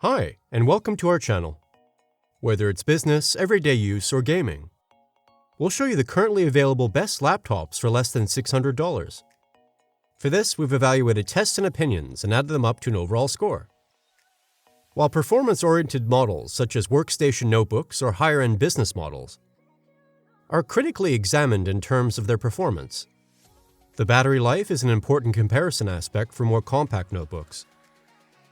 Hi, and welcome to our channel. Whether it's business, everyday use, or gaming, we'll show you the currently available best laptops for less than $600. For this, we've evaluated tests and opinions and added them up to an overall score. While performance-oriented models such as workstation notebooks or higher-end business models are critically examined in terms of their performance, the battery life is an important comparison aspect for more compact notebooks,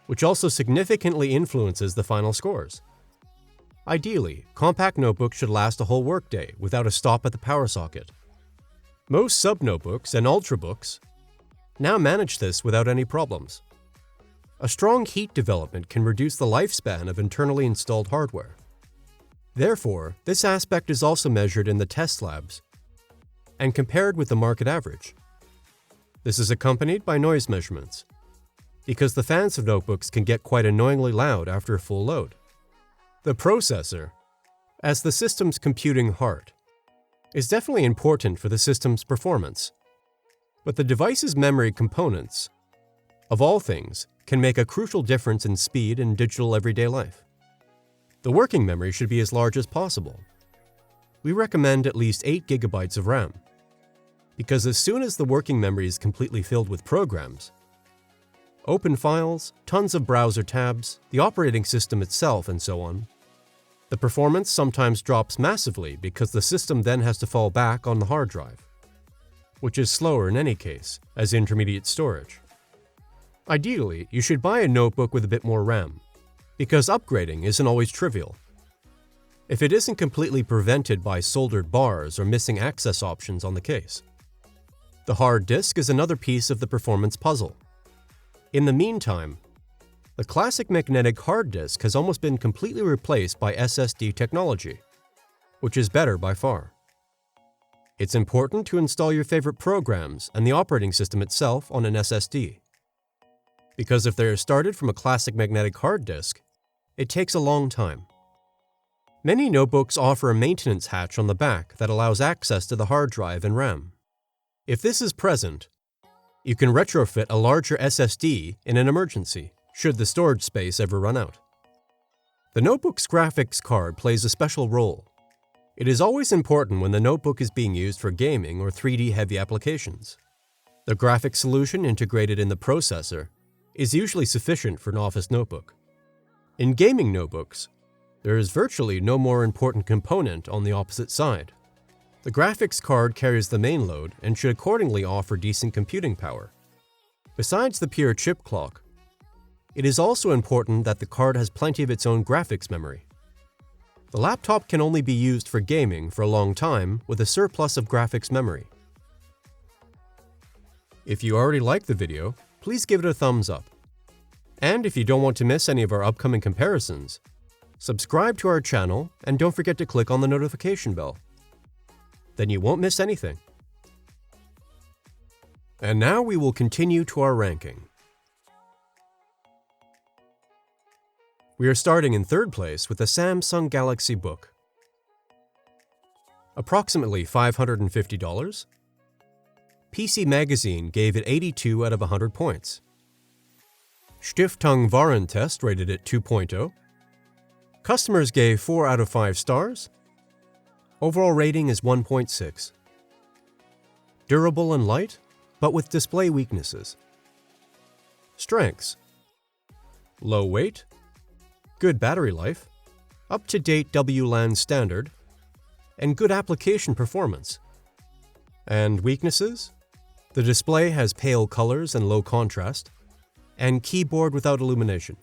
which also significantly influences the final scores. Ideally, compact notebooks should last a whole workday without a stop at the power socket. Most sub-notebooks and ultrabooks now manage this without any problems. A strong heat development can reduce the lifespan of internally installed hardware. Therefore, this aspect is also measured in the test labs and compared with the market average. This is accompanied by noise measurements, because the fans of notebooks can get quite annoyingly loud after a full load. The processor, as the system's computing heart, is definitely important for the system's performance, but the device's memory components, of all things, can make a crucial difference in speed in digital everyday life. The working memory should be as large as possible. We recommend at least 8 GB of RAM, because as soon as the working memory is completely filled with programs, open files, tons of browser tabs, the operating system itself, and so on, the performance sometimes drops massively because the system then has to fall back on the hard drive, which is slower in any case, as intermediate storage. Ideally, you should buy a notebook with a bit more RAM, because upgrading isn't always trivial. If it isn't completely prevented by soldered bars or missing access options on the case. The hard disk is another piece of the performance puzzle. In the meantime, the classic magnetic hard disk has almost been completely replaced by SSD technology, which is better by far. It's important to install your favorite programs and the operating system itself on an SSD, because if they are started from a classic magnetic hard disk, it takes a long time. Many notebooks offer a maintenance hatch on the back that allows access to the hard drive and RAM. If this is present, you can retrofit a larger SSD in an emergency, should the storage space ever run out. The notebook's graphics card plays a special role. It is always important when the notebook is being used for gaming or 3D-heavy applications. The graphics solution integrated in the processor is usually sufficient for an office notebook. In gaming notebooks, there is virtually no more important component on the opposite side. The graphics card carries the main load and should accordingly offer decent computing power. Besides the pure chip clock, it is also important that the card has plenty of its own graphics memory. The laptop can only be used for gaming for a long time with a surplus of graphics memory. If you already liked the video, please give it a thumbs up. And if you don't want to miss any of our upcoming comparisons, subscribe to our channel and don't forget to click on the notification bell. Then you won't miss anything. And now we will continue to our ranking. We are starting in third place with the Samsung Galaxy Book. Approximately $550. PC Magazine gave it 82 out of 100 points. Stiftung Warentest rated it 2.0. Customers gave 4 out of 5 stars. Overall rating is 1.6. Durable and light, but with display weaknesses. Strengths: low weight, good battery life, up-to-date WLAN standard, and good application performance. And weaknesses: the display has pale colors and low contrast, and keyboard without illumination.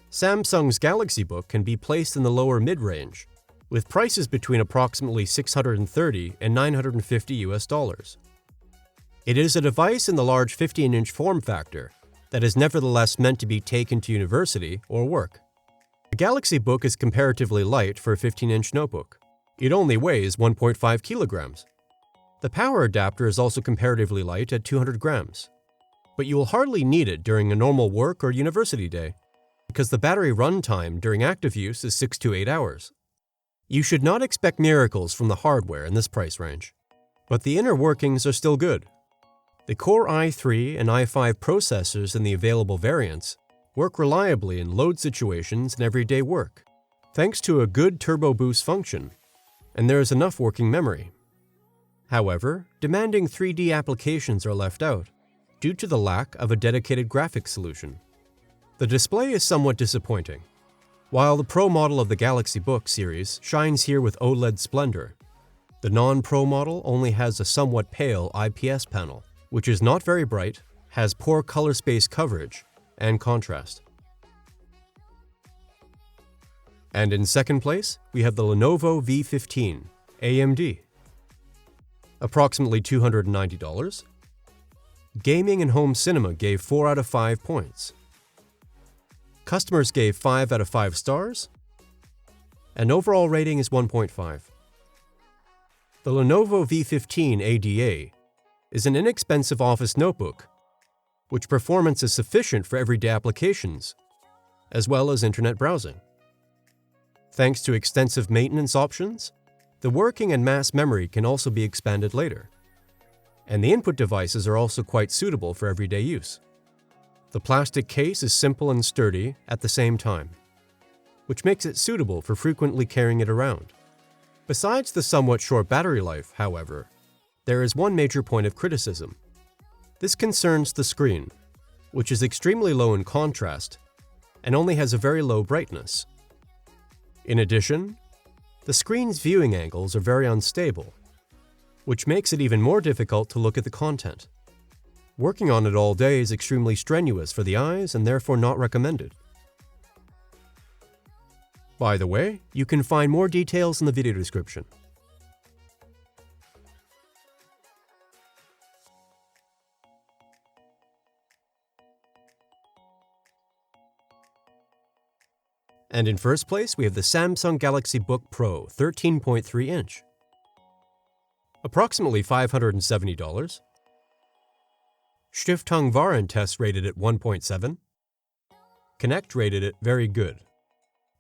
Samsung's Galaxy Book can be placed in the lower mid-range, with prices between approximately $630 and $950 US. It is a device in the large 15-inch form factor that is nevertheless meant to be taken to university or work. The Galaxy Book is comparatively light for a 15-inch notebook. It only weighs 1.5 kilograms. The power adapter is also comparatively light at 200 grams, but you will hardly need it during a normal work or university day, because the battery runtime during active use is 6 to 8 hours. You should not expect miracles from the hardware in this price range, but the inner workings are still good. The Core i3 and i5 processors in the available variants work reliably in load situations and everyday work, thanks to a good turbo boost function, and there is enough working memory. However, demanding 3D applications are left out due to the lack of a dedicated graphics solution. The display is somewhat disappointing. While the Pro model of the Galaxy Book series shines here with OLED splendor, the non-Pro model only has a somewhat pale IPS panel, which is not very bright, has poor color space coverage, and contrast. And in second place, we have the Lenovo V15 AMD. Approximately $290. Gaming and home cinema gave 4 out of 5 points. Customers gave 5 out of 5 stars, and overall rating is 1.5. The Lenovo V15 ADA is an inexpensive office notebook, which performance is sufficient for everyday applications, as well as internet browsing. Thanks to extensive maintenance options, the working and mass memory can also be expanded later, and the input devices are also quite suitable for everyday use. The plastic case is simple and sturdy at the same time, which makes it suitable for frequently carrying it around. Besides the somewhat short battery life, however, there is one major point of criticism. This concerns the screen, which is extremely low in contrast and only has a very low brightness. In addition, the screen's viewing angles are very unstable, which makes it even more difficult to look at the content. Working on it all day is extremely strenuous for the eyes and therefore not recommended. By the way, you can find more details in the video description. And in first place, we have the Samsung Galaxy Book Pro 13.3 inch. Approximately $570. Stiftung Warentest rated it 1.7. Connect rated it very good.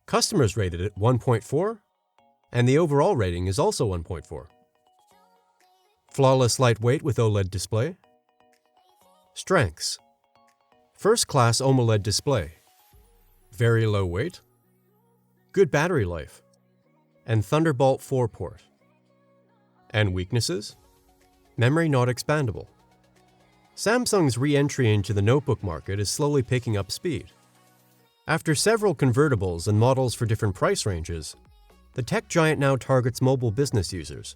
Customers rated it 1.4, and the overall rating is also 1.4. Flawless lightweight with OLED display. Strengths: first class AMOLED display, very low weight, good battery life, and Thunderbolt 4 port. And weaknesses: memory not expandable. Samsung's re-entry into the notebook market is slowly picking up speed. After several convertibles and models for different price ranges, the tech giant now targets mobile business users.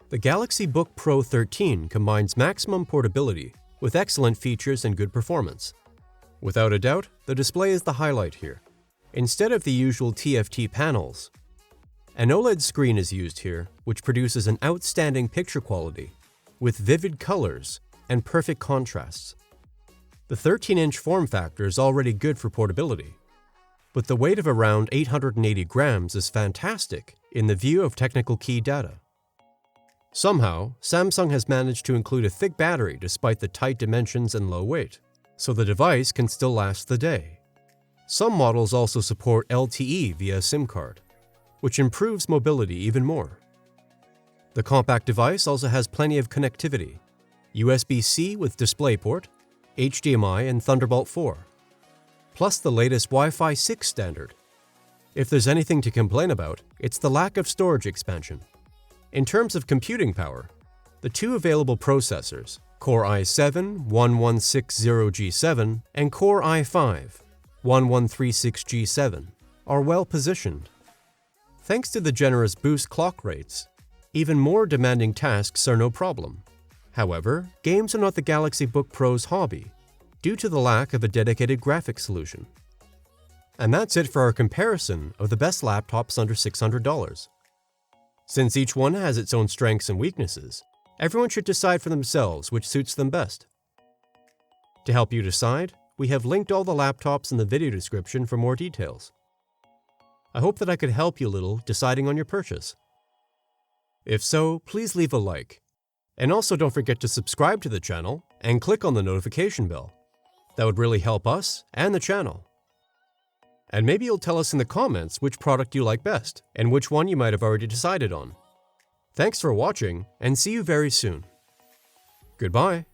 The Galaxy Book Pro 13 combines maximum portability with excellent features and good performance. Without a doubt, the display is the highlight here. Instead of the usual TFT panels, an OLED screen is used here, which produces an outstanding picture quality with vivid colors and perfect contrasts. The 13-inch form factor is already good for portability, but the weight of around 880 grams is fantastic in the view of technical key data. Somehow, Samsung has managed to include a thick battery despite the tight dimensions and low weight, so the device can still last the day. Some models also support LTE via SIM card, which improves mobility even more. The compact device also has plenty of connectivity: USB-C with DisplayPort, HDMI, and Thunderbolt 4, plus the latest Wi-Fi 6 standard. If there's anything to complain about, it's the lack of storage expansion. In terms of computing power, the two available processors, Core i7-1160G7 and Core i5-1136G7, are well positioned. Thanks to the generous boost clock rates, even more demanding tasks are no problem. However, games are not the Galaxy Book Pro's hobby, due to the lack of a dedicated graphics solution. And that's it for our comparison of the best laptops under $600. Since each one has its own strengths and weaknesses, everyone should decide for themselves which suits them best. To help you decide, we have linked all the laptops in the video description for more details. I hope that I could help you a little deciding on your purchase. If so, please leave a like. And also don't forget to subscribe to the channel and click on the notification bell. That would really help us and the channel. And maybe you'll tell us in the comments which product you like best and which one you might have already decided on. Thanks for watching, and see you very soon. Goodbye.